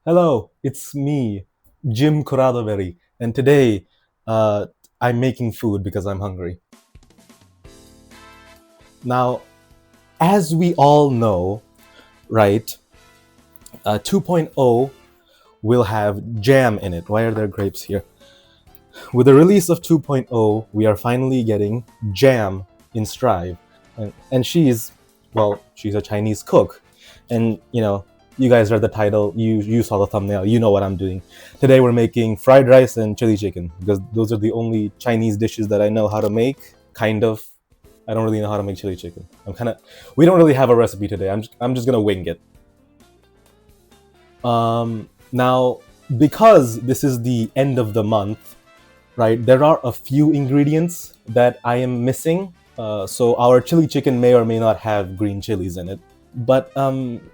Hello, it's me, Jim Corradoberry, and today uh, I'm making food because I'm hungry. Now, as we all know, right, 2.0 will have jam in it. Why are there grapes here? With the release of 2.0, we are finally getting jam in Strive. And she's a Chinese cook. And, you guys read the title, you saw the thumbnail, you know what I'm doing. Today we're making fried rice and chili chicken because those are the only Chinese dishes that I know how to make, kind of. I don't really know how to make chili chicken. We don't really have a recipe today. I'm just gonna wing it. Now, because this is the end of the month, right, there are a few ingredients that I am missing. So our chili chicken may or may not have green chilies in it. But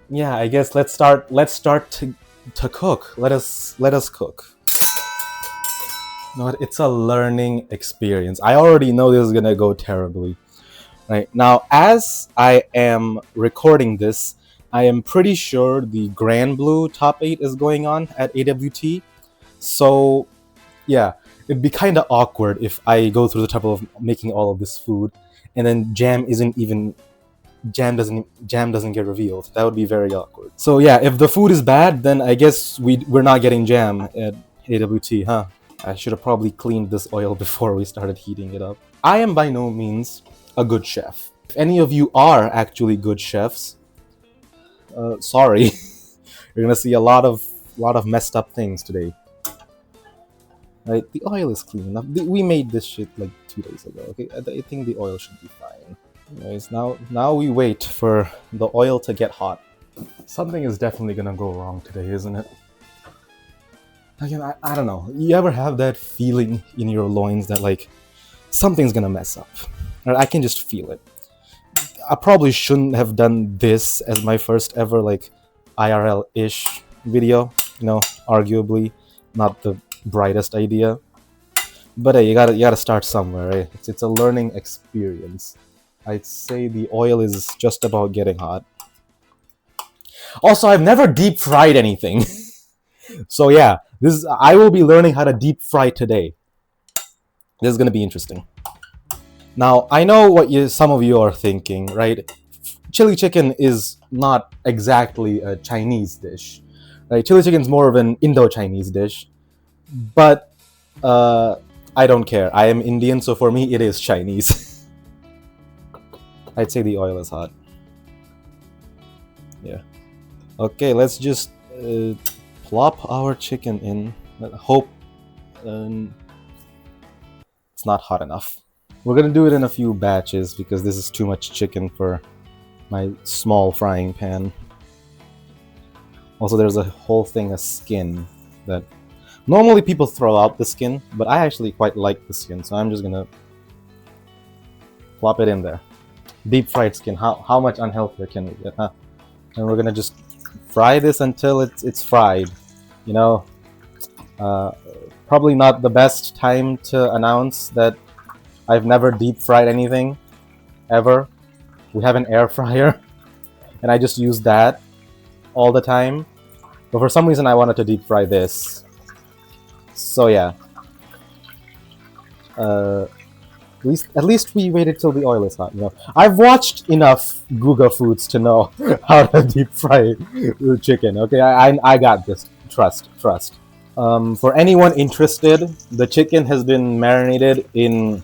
yeah, I guess let's start to cook. Let us cook. You know what? It's a learning experience. I already know this is gonna go terribly. Right now, as I am recording this, I am pretty sure the Grand Blue Top 8 is going on at AWT. So yeah, it'd be kind of awkward if I go through the trouble of making all of this food and then jam doesn't get revealed. That would be very awkward. So yeah, if the food is bad, then I guess we're not getting jam at AWT, huh? I should have probably cleaned this oil before we started heating it up. I am by no means a good chef. If any of you are actually good chefs, sorry, you're gonna see a lot of messed up things today. Right, the oil is clean enough. We made this shit like 2 days ago. Okay, I think the oil should be fine. Anyways, now we wait for the oil to get hot. Something is definitely gonna go wrong today, isn't it? Again, I don't know. You ever have that feeling in your loins that like something's gonna mess up? Right? I can just feel it. I probably shouldn't have done this as my first ever like IRL-ish video. Arguably not the brightest idea. But hey, you gotta start somewhere, right? It's a learning experience. I'd say the oil is just about getting hot. Also, I've never deep fried anything. So yeah, I will be learning how to deep fry today. This is gonna be interesting. Now, I know what some of you are thinking, right? Chili chicken is not exactly a Chinese dish, right? Chili chicken is more of an Indo-Chinese dish, but I don't care. I am Indian, so for me, it is Chinese. I'd say the oil is hot. Yeah. Okay, let's just plop our chicken in. Hope it's not hot enough. We're gonna do it in a few batches because this is too much chicken for my small frying pan. Also, there's a whole thing of skin that normally people throw out the skin, but I actually quite like the skin, so I'm just gonna plop it in there. Deep fried skin. How much unhealthier can we get, huh? And we're gonna just fry this until it's fried. Probably not the best time to announce that I've never deep fried anything ever. We have an air fryer and I just use that all the time, but for some reason I wanted to deep fry this. So yeah, at least we waited till the oil is hot. I've watched enough Guga Foods to know how to deep fry chicken. Okay, I got this. Trust. For anyone interested, the chicken has been marinated in,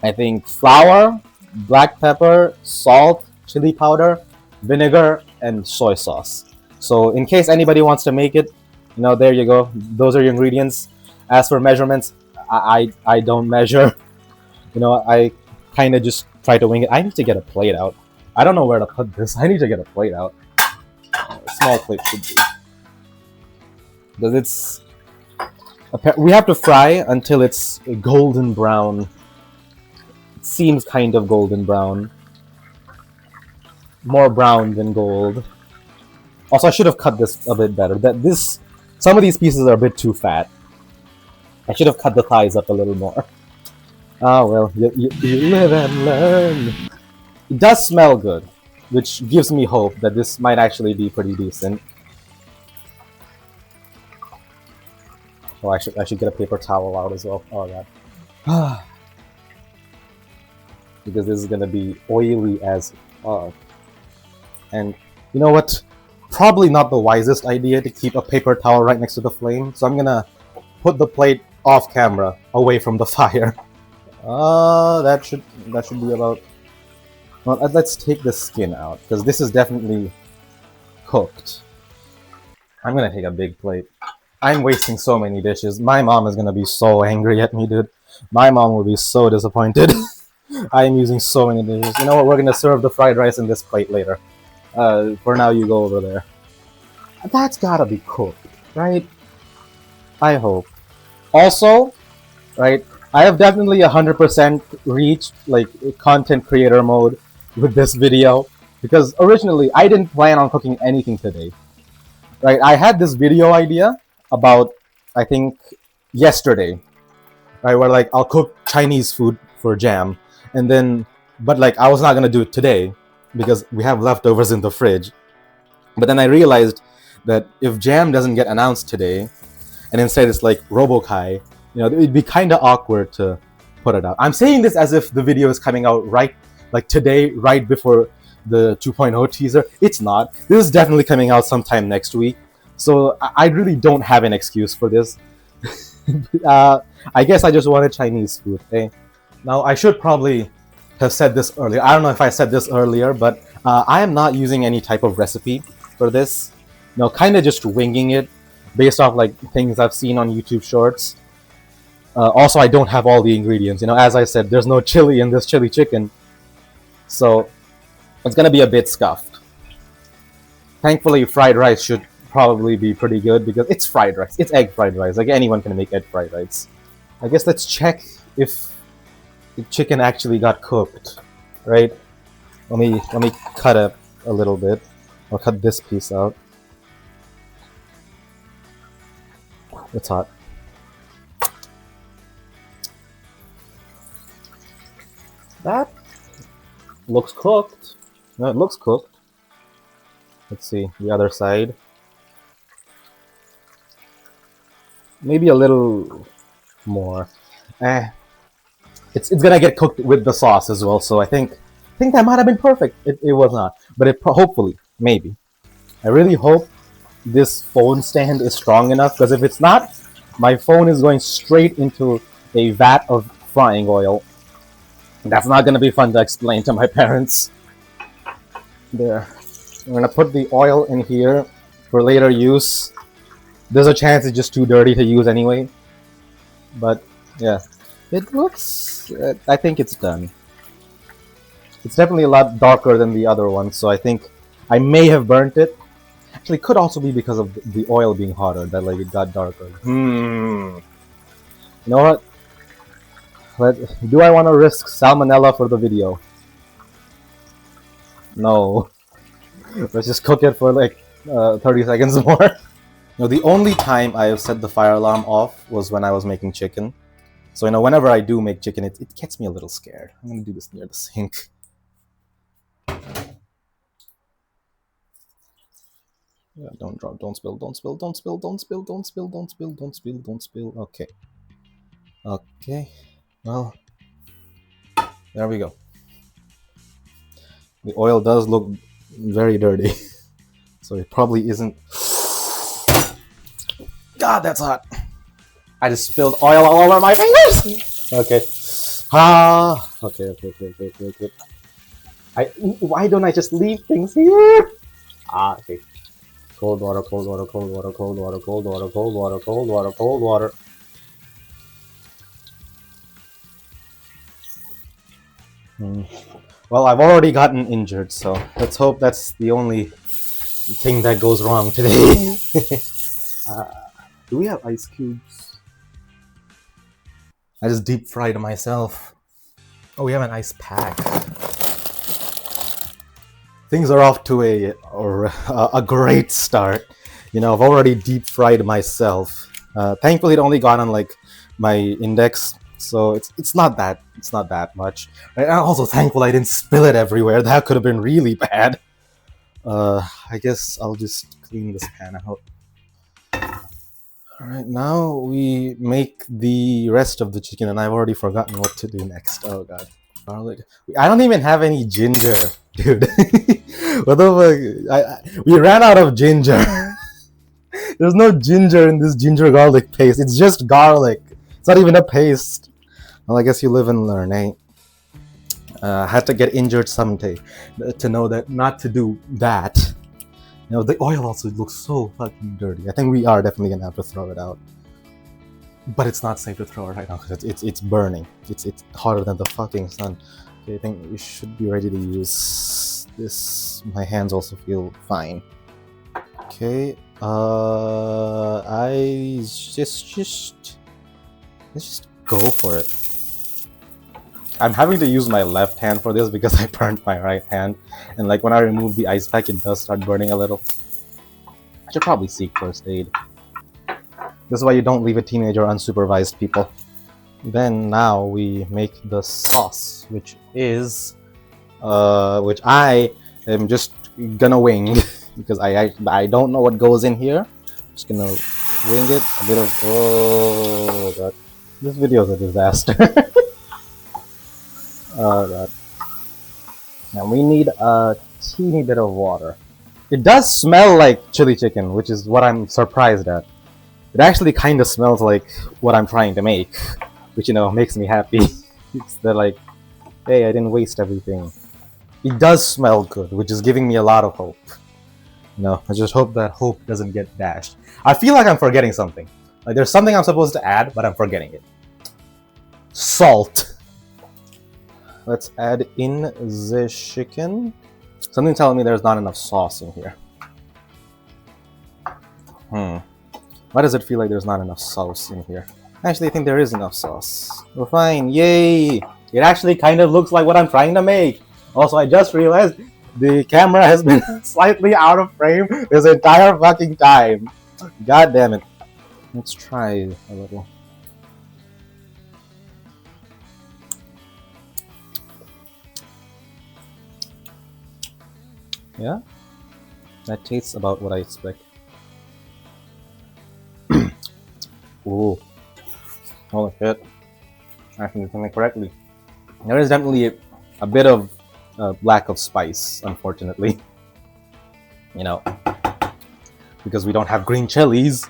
I think, flour, black pepper, salt, chili powder, vinegar, and soy sauce. So in case anybody wants to make it, there you go. Those are your ingredients. As for measurements, I don't measure. I kind of just try to wing it. I need to get a plate out. I don't know where to put this. I need to get a plate out. A small plate should be. Because we have to fry until it's golden brown. It seems kind of golden brown. More brown than gold. Also, I should have cut this a bit better. Some of these pieces are a bit too fat. I should have cut the thighs up a little more. Ah, well, you live and learn. It does smell good, which gives me hope that this might actually be pretty decent. Oh, I should get a paper towel out as well. Oh god. Because this is gonna be oily as fuck. And you know what? Probably not the wisest idea to keep a paper towel right next to the flame. So I'm gonna put the plate off camera, away from the fire. That should be about. Well, let's take the skin out because this is definitely cooked. I'm gonna take a big plate. I'm wasting so many dishes. My mom is gonna be so angry at me, dude. My mom will be so disappointed. I am using so many dishes. You know what? We're gonna serve the fried rice in this plate later. For now, you go over there. That's gotta be cooked, right? I hope. Also, right, I have definitely 100% reached like content creator mode with this video because originally I didn't plan on cooking anything today. Right, I had this video idea about I think yesterday, right, where like I'll cook Chinese food for jam, and then but like I was not gonna do it today because we have leftovers in the fridge. But then I realized that if jam doesn't get announced today, and instead it's like Robokai, it'd be kind of awkward to put it out. I'm saying this as if the video is coming out right, like today, right before the 2.0 teaser. It's not. This is definitely coming out sometime next week. So I really don't have an excuse for this. I guess I just wanted Chinese food. Okay? Now I should probably have said this earlier. I don't know if I said this earlier, but I am not using any type of recipe for this. Kind of just winging it based off like things I've seen on YouTube Shorts. Also, I don't have all the ingredients. As I said, there's no chili in this chili chicken, so it's gonna be a bit scuffed. Thankfully, fried rice should probably be pretty good because it's fried rice. It's egg fried rice. Like anyone can make egg fried rice. I guess let's check if the chicken actually got cooked, right? Let me cut it a little bit. I'll cut this piece out. It's hot. That looks cooked. No, it looks cooked. Let's see the other side. Maybe a little more. It's gonna get cooked with the sauce as well. So I think that might have been perfect. It was not, but hopefully, maybe. I really hope this phone stand is strong enough because if it's not, my phone is going straight into a vat of frying oil. That's not gonna be fun to explain to my parents. There. I'm gonna put the oil in here for later use. There's a chance it's just too dirty to use anyway. But yeah, it looks. I think it's done. It's definitely a lot darker than the other one, so I think I may have burnt it. Actually, it could also be because of the oil being hotter that like it got darker. You know what? Do I want to risk salmonella for the video? No. Let's just cook it for like 30 seconds more. The only time I have set the fire alarm off was when I was making chicken. So whenever I do make chicken, it gets me a little scared. I'm gonna do this near the sink. Yeah, don't drop, don't spill, don't spill, don't spill, don't spill, don't spill, don't spill, don't spill, don't spill. Okay. Okay. Well, there we go. The oil does look very dirty, so it probably isn't. God, that's hot. I just spilled oil all over my fingers. Okay. Okay. Why don't I just leave things here? Okay. Cold water, cold water, cold water, cold water, cold water, cold water, cold water, cold water. Well, I've already gotten injured, so let's hope that's the only thing that goes wrong today. Do we have ice cubes? I just deep fried myself. Oh, we have an ice pack. Things are off to a great start. I've already deep fried myself. Thankfully, it only got on like my index, so it's not that much. Right? I'm also thankful I didn't spill it everywhere. That could have been really bad. I guess I'll just clean this pan out. All right, now we make the rest of the chicken, and I've already forgotten what to do next. Oh god, garlic. I don't even have any ginger, dude. What the fuck? We ran out of ginger. There's no ginger in this ginger garlic paste. It's just garlic. It's not even a paste. Well, I guess you live and learn, eh? I had to get injured someday to know that not to do that. You know, the oil also looks so fucking dirty. I think we are definitely gonna have to throw it out. But it's not safe to throw it right now because it's burning. It's hotter than the fucking sun. Okay, I think we should be ready to use this. My hands also feel fine. Okay, let's just go for it. I'm having to use my left hand for this because I burned my right hand, and like when I remove the ice pack, it does start burning a little. I should probably seek first aid. This is why you don't leave a teenager unsupervised, people. Then now we make the sauce, which is, which I am just gonna wing because I don't know what goes in here. Just gonna wing it. A bit of, oh god, this video is a disaster. Oh god. Now we need a teeny bit of water. It does smell like chili chicken, which is what I'm surprised at. It actually kind of smells like what I'm trying to make, which, you know, makes me happy. It's that, like, hey, I didn't waste everything. It does smell good, which is giving me a lot of hope. You know, I just hope that hope doesn't get dashed. I feel like I'm forgetting something. Like, there's something I'm supposed to add, but I'm forgetting it. Salt. Let's add in the chicken. Something telling me there's not enough sauce in here. Why does it feel like there's not enough sauce in here? Actually, I think there is enough sauce. We're fine. Yay! It actually kind of looks like what I'm trying to make. Also, I just realized the camera has been slightly out of frame this entire fucking time. God damn it. Let's try a little. Yeah? That tastes about what I expect. Ooh. Holy shit. I think it's doing it correctly. There is definitely a bit of lack of spice, unfortunately. You know, because we don't have green chilies.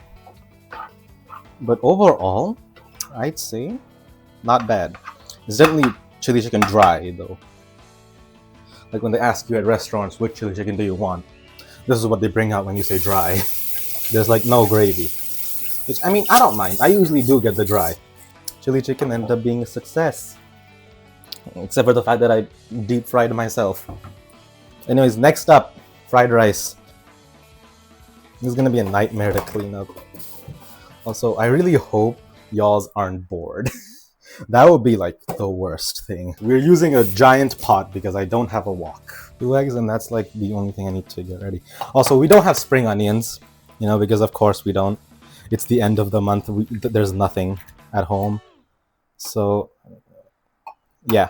But overall, I'd say not bad. It's definitely chili chicken dry, though. Like when they ask you at restaurants, which chili chicken do you want? This is what they bring out when you say dry. There's like no gravy. Which, I mean, I don't mind. I usually do get the dry. Chili chicken ended up being a success. Except for the fact that I deep fried myself. Anyways, next up, fried rice. This is gonna be a nightmare to clean up. Also, I really hope y'alls aren't bored. That would be like the worst thing. We're using a giant pot because I don't have a wok. 2 eggs, and that's like the only thing I need to get ready. Also, we don't have spring onions, you know, because of course we don't. It's the end of the month. There's nothing at home. So, yeah.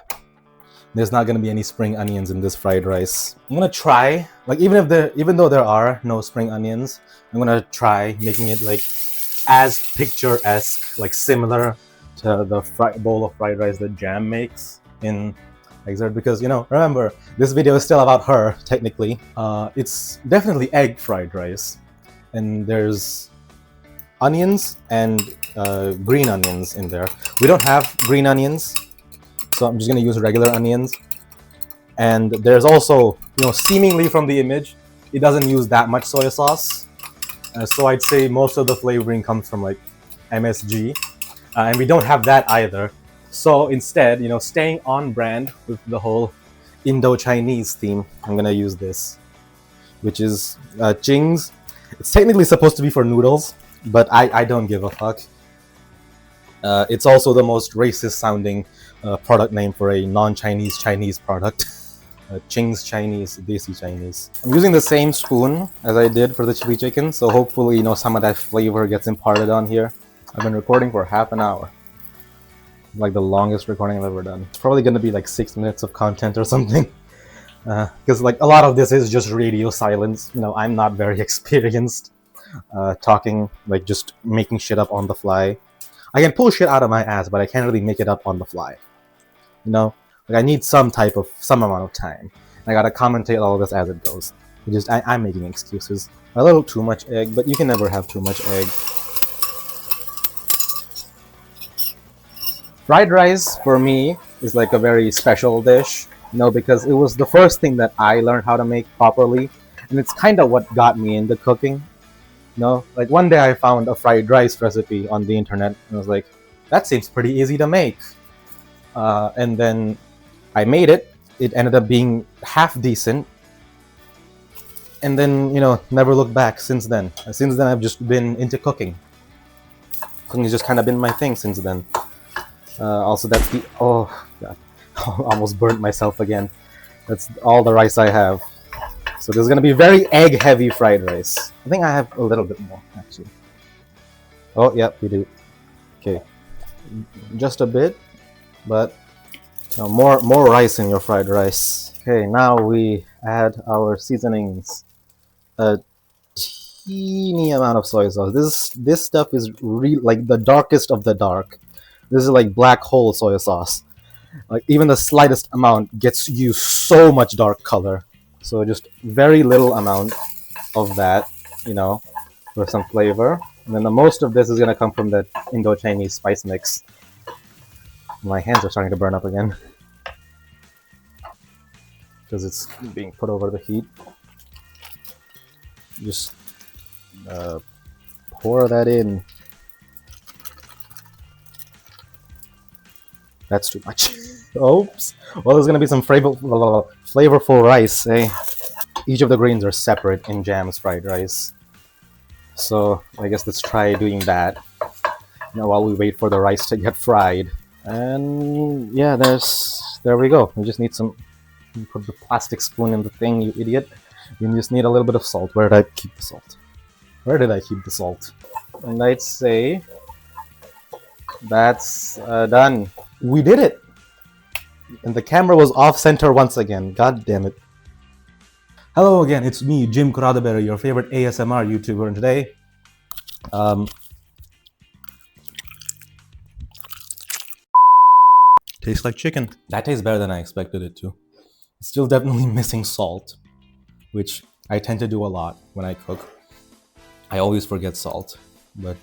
There's not gonna be any spring onions in this fried rice. I'm gonna try, like, even though there are no spring onions, I'm gonna try making it like as picturesque, like similar to the bowl of fried rice that Jam makes in Exert, because, you know, remember, this video is still about her, technically. It's definitely egg fried rice, and there's onions and green onions in there. We don't have green onions, so I'm just gonna use regular onions. And there's also, you know, seemingly from the image, it doesn't use that much soy sauce. So I'd say most of the flavoring comes from like MSG. And we don't have that either. So instead, you know, staying on brand with the whole Indo-Chinese theme, I'm gonna use this, which is Ching's. It's technically supposed to be for noodles, but I don't give a fuck. It's also the most racist sounding product name for a non-Chinese Chinese product. Ching's Chinese, Desi Chinese. I'm using the same spoon as I did for the chili chicken, so hopefully, you know, some of that flavor gets imparted on here. I've been recording for half an hour. Like the longest recording I've ever done. It's probably gonna be like 6 minutes of content or something. Because like a lot of this is just radio silence. You know, I'm not very experienced. talking, like just making shit up on the fly. I can pull shit out of my ass, but I can't really make it up on the fly. You know, like I need some amount of time. I gotta commentate all of this as it goes. I'm making excuses. A little too much egg, but you can never have too much egg. Fried rice for me is like a very special dish, you know, because it was the first thing that I learned how to make properly, and it's kind of what got me into cooking. You know, like one day I found a fried rice recipe on the internet, and I was like, that seems pretty easy to make. And then I made it. It ended up being half decent, and then, you know, never looked back since then. Since then, I've just been into cooking. Cooking has just kind of been my thing since then. Also, that's the... Oh, God. Almost burnt myself again. That's all the rice I have. So this is going to be very egg-heavy fried rice. I think I have a little bit more, actually. Oh, yeah, we do. Okay. Just a bit, but more rice in your fried rice. Okay, now we add our seasonings. A teeny amount of soy sauce. This stuff is like the darkest of the dark. This is like black hole soy sauce. Like even the slightest amount gets you so much dark color. So just very little amount of that, you know, for some flavor. And then the most of this is gonna come from the Indo-Chinese spice mix. My hands are starting to burn up again because it's being put over the heat. Just pour that in. That's too much. Oops. Well, there's gonna be some flavorful rice, eh? Each of the grains are separate in Jam's fried rice. So I guess let's try doing that. Now while we wait for the rice to get fried. And yeah, there we go. We just need some... You put the plastic spoon in the thing, you idiot. You just need a little bit of salt. Where did I keep the salt? Where did I keep the salt? And I'd say that's done. We did it! And the camera was off-center once again. God damn it. Hello again, it's me, Jim Kuradaberry, your favorite ASMR YouTuber, and today... tastes like chicken. That tastes better than I expected it to. It's still definitely missing salt, which I tend to do a lot when I cook. I always forget salt, but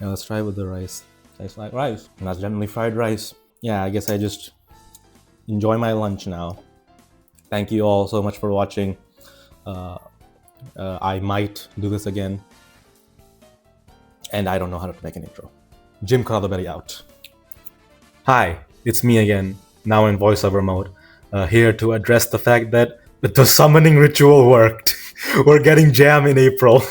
yeah, let's try with the rice. Tastes like rice, and that's generally fried rice. Yeah, I guess I just enjoy my lunch now. Thank you all so much for watching. I might do this again, and I don't know how to make an intro. Jim Kuradaberry out. Hi, it's me again, now in voiceover mode, here to address the fact that the summoning ritual worked. We're getting Jam in April.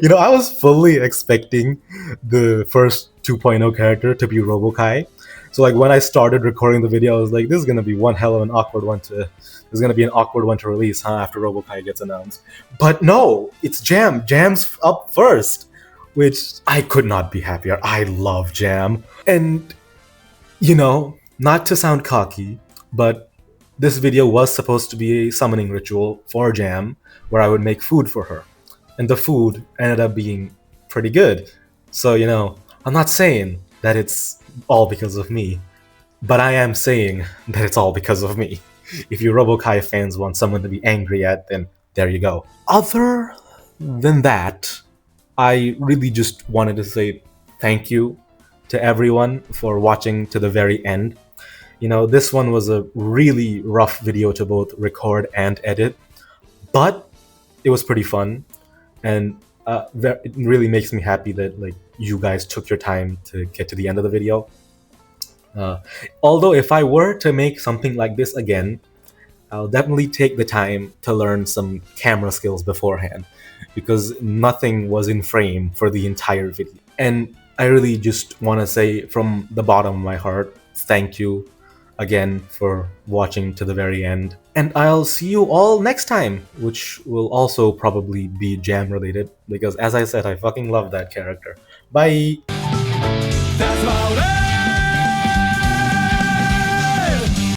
You know, I was fully expecting the first 2.0 character to be Robokai. So like when I started recording the video, I was like, this is gonna be one hell of an awkward one to... This is gonna be an awkward one to release, huh, after Robokai gets announced. But no, it's Jam. Jam's up first, which I could not be happier. I love Jam. And, you know, not to sound cocky, but this video was supposed to be a summoning ritual for Jam, where I would make food for her. And the food ended up being pretty good. So, you know, I'm not saying that it's all because of me, but I am saying that it's all because of me. If you Robokai fans want someone to be angry at, then there you go. Other than that, I really just wanted to say thank you to everyone for watching to the very end. You know, this one was a really rough video to both record and edit, but it was pretty fun. And it really makes me happy that like you guys took your time to get to the end of the video. Although if I were to make something like this again, I'll definitely take the time to learn some camera skills beforehand, because nothing was in frame for the entire video. And I really just want to say from the bottom of my heart, thank you again for watching to the very end. And I'll see you all next time, which will also probably be Jam related, because as I said, I fucking love that character. Bye! That's about it!